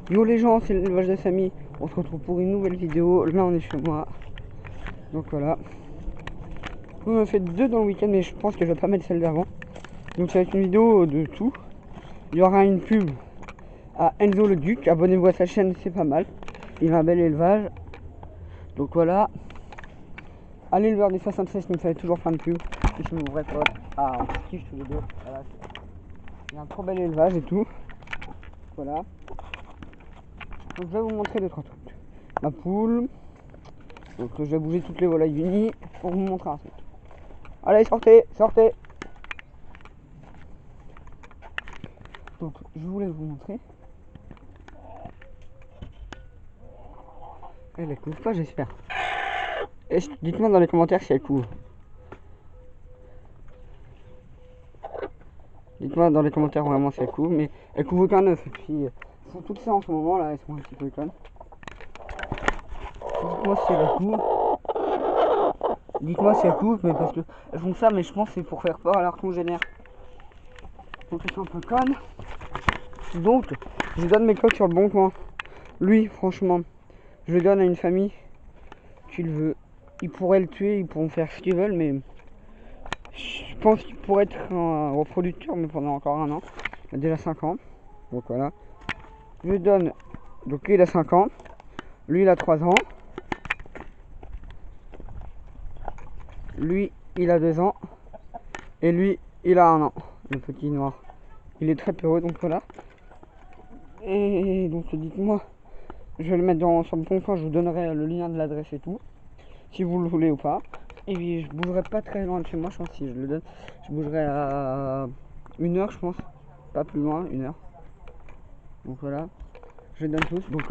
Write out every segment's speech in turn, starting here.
Yo les gens, c'est l'élevage de Samy. On se retrouve pour une nouvelle vidéo. Là on est chez moi. Donc voilà. On en a fait 2 dans le week-end, mais je pense que je vais pas mettre celle d'avant. Donc ça va être une vidéo de tout. Il y aura une pub à Enzo le Duc. Abonnez-vous à sa chaîne, c'est pas mal. Il a un bel élevage. Donc voilà. À l'éleveur des 76 qui me fait toujours plein de pubs. Et c'est mon vrai pote. Ah, on se kiffe tous les deux. Voilà. Il y a un trop bel élevage et tout. Voilà. Donc je vais vous montrer 2-3 trucs. Ma poule. Donc je vais bouger toutes les volailles du nid pour vous montrer un truc. Allez, sortez, sortez. Donc je voulais vous montrer. Elle ne couvre pas, j'espère. Dites-moi dans les commentaires si elle couvre. Dites-moi dans les commentaires vraiment si elle couvre, mais elle couvre aucun œuf. Et puis elles sont toutes ça en ce moment là, elles sont un petit peu connes. Dites-moi si elle couvre. Dites-moi si elle couvre, mais parce que elles font ça, mais je pense que c'est pour faire peur à leur congénère. Donc elles sont un peu connes. Donc je donne mes coques sur le bon coin. Lui, franchement, je le donne à une famille qui le veut. Ils pourraient le tuer, ils pourront faire ce qu'ils veulent, mais je pense qu'il pourrait être un reproducteur, mais pendant encore un an. Il a déjà 5 ans. Donc voilà. Je lui donne. Donc lui il a 5 ans. Lui il a 3 ans. Lui il a 2 ans. Et lui il a 1 an. Le petit noir. Il est très peureux, donc voilà. Et donc dites-moi. Je vais le mettre sur le bon coin, je vous donnerai le lien de l'adresse et tout. Si vous le voulez ou pas. Et puis je bougerai pas très loin de chez moi, je pense, si je le donne. Je bougerai à 1 heure, je pense. Pas plus loin, 1 heure. Donc voilà. Je les donne tous. Donc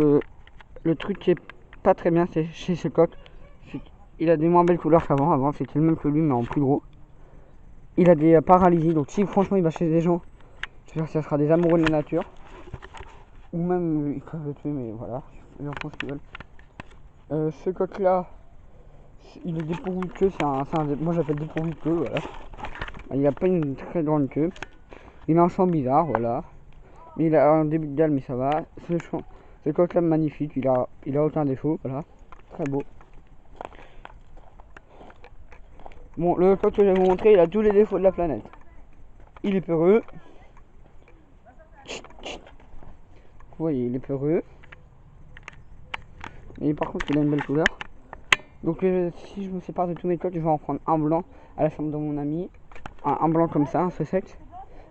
le truc qui est pas très bien, c'est chez ce coq. Il a des moins belles couleurs qu'avant. Avant, c'était le même que lui, mais en plus gros. Il a des paralysies. Donc si franchement il va chez des gens, j'espère que ça sera des amoureux de la nature. Ou même ils peuvent le tuer, mais voilà. Les enfants ce qu'ils veulent. Ce coq là, il est dépourvu de queue. Moi j'appelle dépourvu de queue, voilà. Il a pas une très grande queue. Il a un chant bizarre, voilà. Mais il a un début de gale, mais ça va. Ce coq là magnifique, il a aucun défaut, voilà. Très beau. Bon, le coq que je vais vous montrer, il a tous les défauts de la planète. Il est peureux. Vous voyez, il est peureux. Mais par contre, il a une belle couleur. Donc si je me sépare de tous mes coqs, je vais en prendre un blanc à la chambre de mon ami. Un blanc comme ça, un sussex.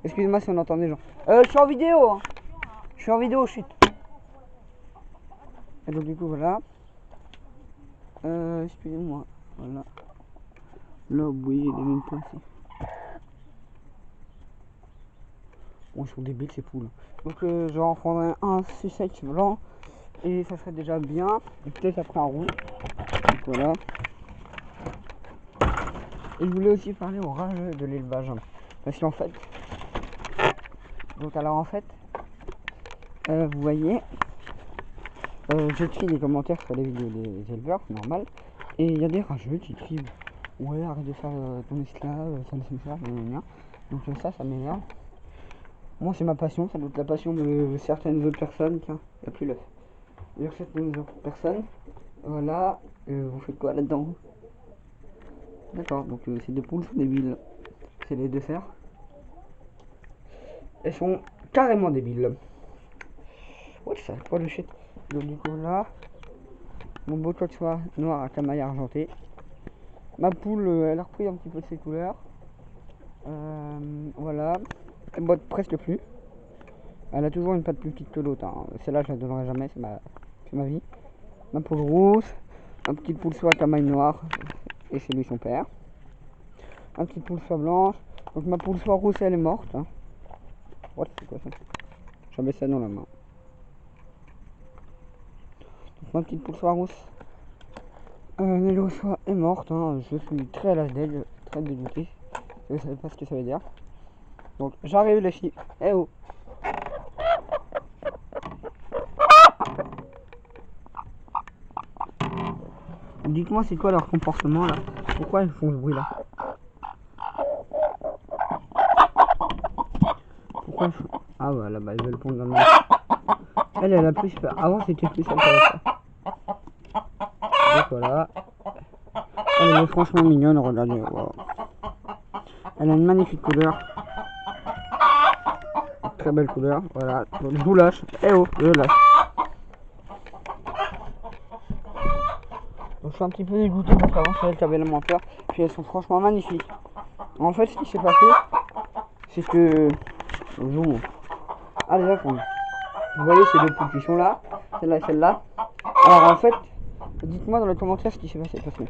Excusez-moi si on entend des gens. Je suis en vidéo, hein. Je suis en vidéo, chut. Et donc du coup, voilà. Excusez-moi. Voilà. Là, vous voyez, il est même pas ici. Bon, ils sont débiles, ces poules. Donc je vais en prendre un sussex blanc. Et ça serait déjà bien. Et peut-être après un roux. Donc voilà. Et je voulais aussi parler au rageux de l'élevage. Parce qu'en fait. Donc alors en fait. Vous voyez. J'écris des commentaires sur les vidéos des éleveurs, normal. Et il y a des rageux qui écrivent. Ouais, arrête de faire ton esclave, ça me fait faire, blablabla. Donc ça m'énerve. Moi c'est ma passion, ça doit être la passion de certaines autres personnes. Tiens, il n'y a plus l'œuf. Il y a certaines autres personnes. Voilà, vous faites quoi là-dedans? D'accord, donc ces deux poules sont débiles. C'est les deux fers. Elles sont carrément débiles. Ouais, ça, quoi le shit. Donc du coup là, mon beau coq soit noir à camaille argenté. Ma poule, elle a repris un petit peu de ses couleurs. Voilà, elle boite presque plus. Elle a toujours une patte plus petite que l'autre. Hein. Celle-là, je la donnerai jamais, c'est ma vie. Ma poule rousse, un petit poule soit camaille noire, et c'est lui son père. Un petit poule soit blanche. Donc ma poule soit rousse, elle est morte. Hein. What, c'est quoi ça? J'avais ça dans la main. Donc ma petite poule soit rousse. Nello soit est morte. Hein. Je suis très à l'âge d'elle, très dégoûté. Je ne savais pas ce que ça veut dire. Donc j'arrive les filles. Eh oh. Dites-moi c'est quoi leur comportement là? Pourquoi ils font ce bruit là? Pourquoi ils font... Ah voilà, bah ils veulent pondre dans le... Elle a plus peur. Avant, c'était plus intéressant. Donc voilà. Elle est franchement mignonne, regardez. Wow. Elle a une magnifique couleur. Une très belle couleur, voilà. Donc je vous lâche. Eh oh, je lâche. Donc je suis un petit peu dégoûté parce qu'avant c'est elle qui avait la moins peur. Puis elles sont franchement magnifiques. En fait, ce qui s'est passé, c'est que... Je vous montre. Allez, là, vous voyez ces deux poules qui sont là. Celle-là et celle-là. Alors en fait, dites-moi dans les commentaires ce qui s'est passé. Parce que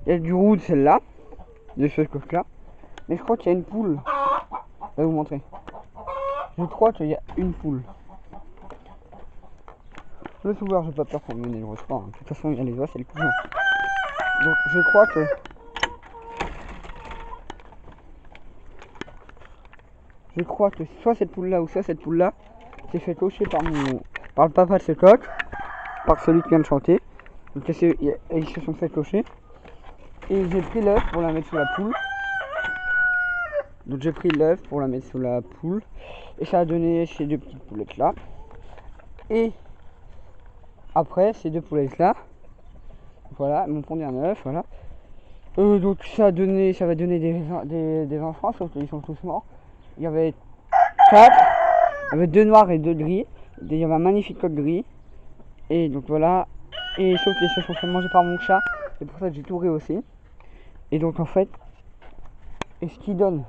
il y a du roux de celle-là. De ce coq-là. Mais je crois qu'il y a une poule. Je vais vous montrer. Je crois qu'il y a une poule. Le souverain, j'ai pas peur pour mener le reçoit. De toute façon, il y a les oies, c'est le cousin. Donc, je crois que... soit cette poule-là ou soit cette poule-là s'est fait cocher par le papa de ce coq. Par celui qui vient de chanter. Donc, ils se sont fait cocher. Et j'ai pris l'œuf pour la mettre sous la poule. Donc j'ai pris l'œuf pour la mettre sous la poule. Et ça a donné ces deux petites poulettes là. Et après ces deux poulettes là. Voilà, elles m'ont pondu un œuf, voilà. Donc ça va donner des enfants, sauf qu'ils sont tous morts. Il y avait 4. Il y avait 2 noirs et 2 gris. Il y avait un magnifique coq gris. Et donc voilà. Et sauf qu'ils se sont fait manger par mon chat. C'est pour ça que j'ai tout rehaussé. Et donc en fait. Et ce qui donne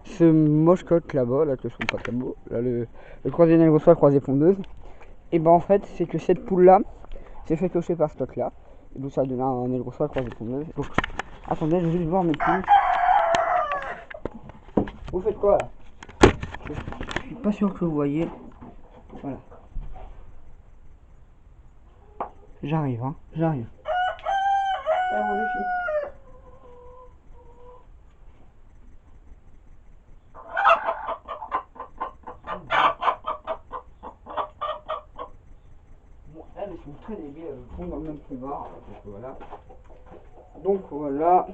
ce moche coq là-bas, là que je trouve pas très beau, là le croisé nègre-soie, croisé pondeuse, et ben en fait c'est que cette poule là s'est fait clocher par ce coq là, et donc ça a donné un nègre-soie, croisé pondeuse. Donc attendez, je vais juste voir mes poules. Vous faites quoi là? Je suis pas sûr que vous voyez. Voilà. J'arrive, hein, j'arrive. Elles sont très débiles, elles font dans le même couloir. Donc voilà.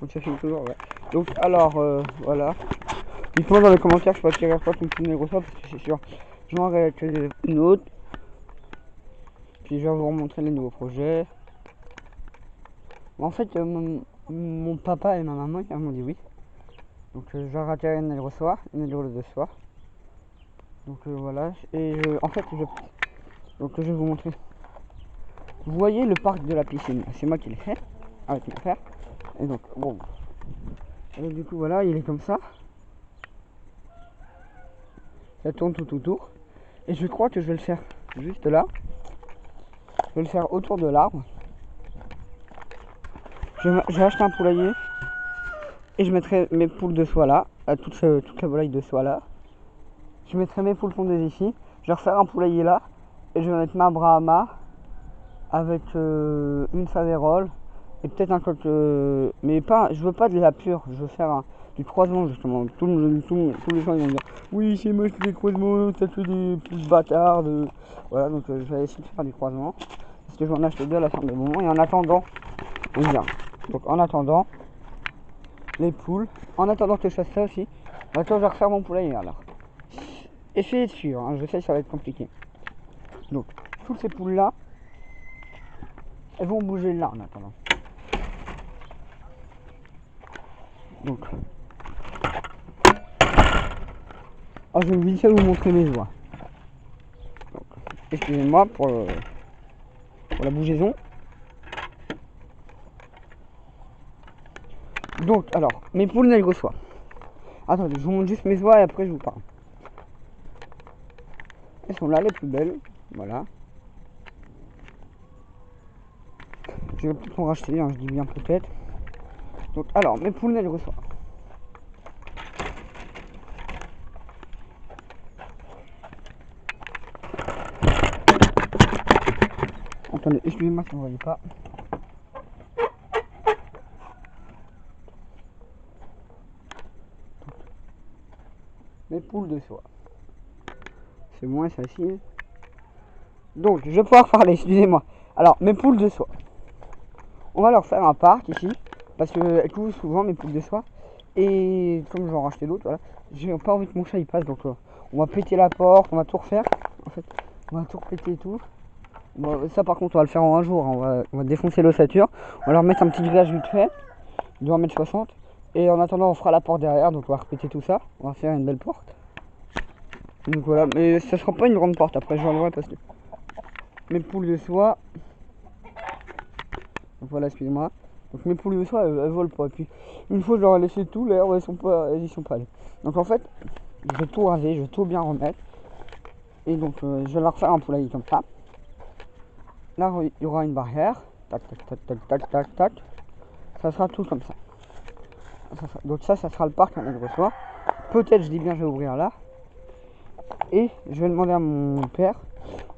Donc ça fait toujours, ouais. Donc alors voilà. Dites-moi dans les commentaires, je peux attirer quoi comme une négro-soie parce que c'est sûr. Je m'en réactualiser une autre. Puis je vais vous remontrer les nouveaux projets. En fait, mon papa et ma maman ils m'ont dit oui. Donc je vais retirer une négro-soie, une négro-soie. Donc voilà. Et en fait, donc je vais vous montrer. Vous voyez le parc de la piscine, c'est moi qui l'ai fait avec mon frère. Et donc bon. Et du coup voilà, il est comme ça. Ça tourne tout autour. Et je crois que je vais le faire juste là. Je vais le faire autour de l'arbre. J'ai acheté un poulailler. Et je mettrai mes poules de soie là. Toute la volaille de soie là. Je mettrai mes poules pondeuses ici. Je vais refaire un poulailler là. Et je vais mettre ma Brahma. Avec une Faverolles. Et peut-être un coq. Mais pas. Je veux pas de la pure. Je veux faire du croisement justement. Tous les gens ils vont dire oui c'est moche les croisements, t'as fait des petits bâtards voilà donc je vais essayer de faire du croisement. Parce que je vais en acheter 2 à la fin de moment. Et en attendant, on vient. Donc en attendant, les poules. En attendant que je fasse ça aussi. Maintenant je vais refaire mon poulailler alors. Essayez de suivre, hein. Je sais que ça va être compliqué. Donc toutes ces poules là, elles vont bouger là en attendant. Donc je vais vite fait vous montrer mes oies. Excusez-moi pour la bougeaison. Donc alors, mes poules nègre-soie. Attendez, je vous montre juste mes oies et après je vous parle. Elles sont là les plus belles, voilà. Je vais peut-être en racheter, hein, je dis bien peut-être. Donc alors, mes poules nègre-soie. Attendez, excusez-moi si vous ne voyez pas. Mes poules de soie. C'est moins facile. Donc, je vais pouvoir parler, excusez-moi. Alors, mes poules de soie. On va leur faire un parc ici. Parce qu'elles couvent souvent mes poules de soie. Et comme je vais en racheter d'autres, voilà, j'ai pas envie que mon chat il passe, donc on va péter la porte, on va tout refaire. En fait, on va tout repéter et tout. Bon, ça par contre on va le faire en un jour, hein. On va défoncer l'ossature, on va leur mettre un petit grillage vite fait, de 1,60 m. Et en attendant on fera la porte derrière, donc on va repéter tout ça, on va faire une belle porte. Donc voilà, mais ça sera pas une grande porte, après je l'enlèverai parce que mes poules de soie, donc voilà, excusez-moi, donc mes poules de soie elles volent pas, et puis une fois je leur ai laissé tout, l'air, elles y sont pas allées. Donc en fait, je vais tout raser, je vais tout bien remettre, et donc je vais leur faire un poulailler comme ça. Là il y aura une barrière, tac tac tac tac tac tac tac, ça sera tout comme ça. Donc ça sera le parc à Nègre-Soie. Peut-être, je dis bien, je vais ouvrir là. Et je vais demander à mon père,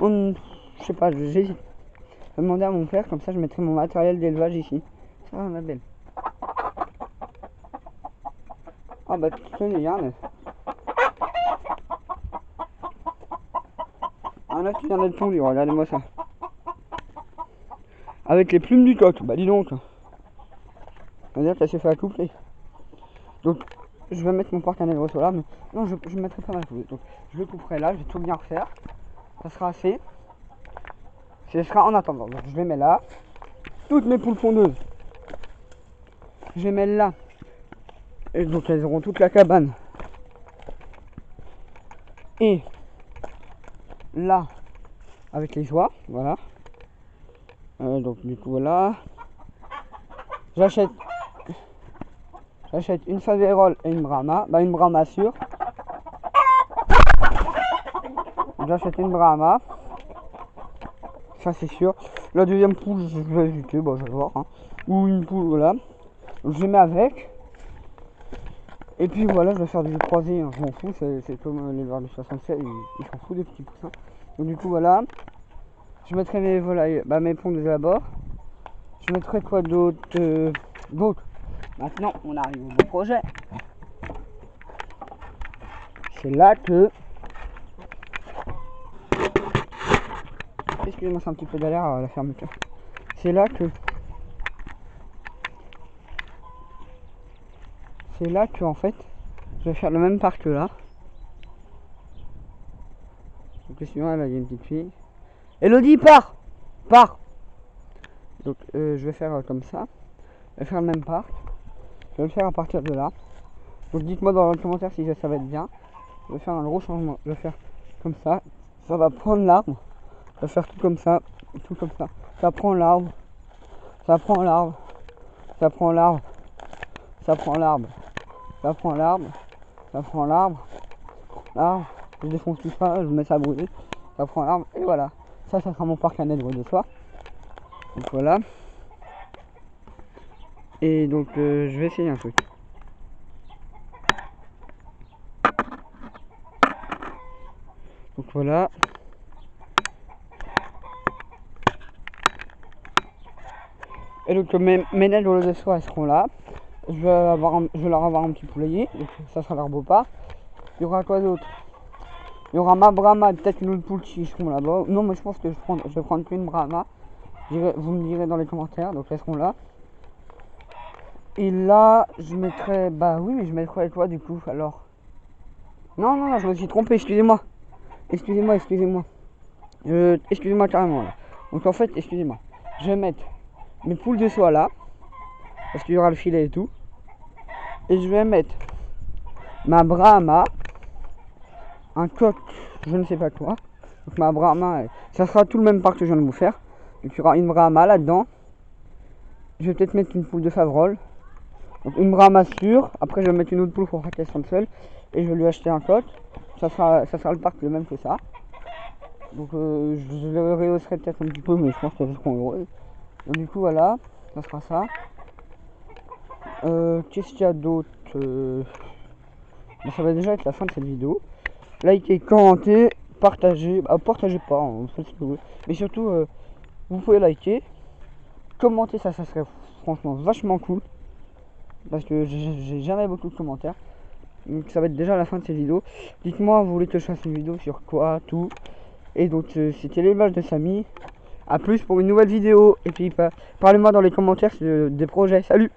je sais pas, j'hésite. Je vais demander à mon père, comme ça je mettrai mon matériel d'élevage ici. Ça va ma belle. Ah bah tenez, regarde. Un œuf qui vient d'être pondu, regardez-moi ça. Avec les plumes du coq, bah dis donc. On va dire que ça s'est fait accoupler. Donc je vais mettre mon parc à Nègre-Soie là, mais non, je mettrai pas ma poule. Donc je le couperai là, je vais tout bien refaire. Ça sera assez. Ce sera en attendant. Donc je les mets là. Toutes mes poules pondeuses, je les mets là. Et donc elles auront toute la cabane. Et là, avec les oies, voilà. Donc du coup voilà. J'achète une Faverolles et une Brahma. Bah une Brahma sûre. J'achète une Brahma. Ça c'est sûr. La deuxième poule, je vais éviter, bon je vais voir. Hein. Ou une poule, voilà. Donc, je les mets avec. Et puis voilà, je vais faire du croisé, hein, je m'en fous, c'est comme l'éleveur de 67, il s'en fout des petits poussins. Donc du coup voilà, je mettrai mes volailles, mes pondeuses là-bas. Je mettrai quoi d'autre Maintenant on arrive au beau projet. C'est là que... Excusez-moi, c'est un petit peu galère à la fermeture. C'est là que en fait, je vais faire le même parc que là. Donc le suivant, là il y a une petite fille. Elodie, pars. Donc je vais faire comme ça. Je vais faire le même parc. Je vais le faire à partir de là. Donc dites-moi dans les commentaires si ça va être bien. Je vais faire un gros changement. Je vais faire comme ça. Ça va prendre l'arbre. Je vais faire tout comme ça. Tout comme ça. Ça prend l'arbre. Ça prend l'arbre. Ça prend l'arbre. Ça prend l'arbre. Ça prend l'arbre. Ça prend l'arbre. L'arbre. Je défonce tout ça. Je mets ça à brûler. Ça prend l'arbre. Et voilà. Ça sera mon parc à Nègre-Soie. Donc voilà. Et donc je vais essayer un truc. Donc voilà. Et donc mes nègres de soie elles seront là. Je vais leur avoir un petit poulailler. Donc ça sera leur beau pas. Il y aura quoi d'autre? Il y aura ma Brahma, peut-être une autre poule qui seront là-bas. Non mais je pense que je vais prendre qu'une Brahma. Vous me direz dans les commentaires. Donc elles seront là. Et là je mettrai... Bah oui, mais je mettrai quoi du coup alors? Non, je me suis trompé, excusez-moi. Excusez-moi carrément là. Donc en fait, excusez-moi. Je vais mettre mes poules de soie là. Parce qu'il y aura le filet et tout. Et je vais mettre ma Brahma. Un coq, je ne sais pas quoi. Donc ma Brahma, ça sera tout le même parc que je viens de vous faire. Donc il y aura une Brahma là-dedans. Je vais peut-être mettre une poule de Faverolles. Donc une Brahma sûre. Après je vais mettre une autre poule pour qu'elle se sente seule. Et je vais lui acheter un coq. Ça sera le parc le même que ça. Donc je le rehausserai peut-être un petit peu, mais je pense qu'elles seront heureuses. Donc du coup voilà, ça sera ça. Qu'est-ce qu'il y a d'autre? Ça va déjà être la fin de cette vidéo. Likez, commentez, partagez. Partagez pas, hein, faites ce que vous voulez. Mais surtout, vous pouvez liker. Commenter, ça serait franchement vachement cool. Parce que j'ai jamais beaucoup de commentaires. Donc ça va être déjà la fin de cette vidéo. Dites-moi, vous voulez que je fasse une vidéo sur quoi, tout. Et donc c'était l'élevage de Samy. A plus pour une nouvelle vidéo. Et puis parlez-moi dans les commentaires des projets. Salut!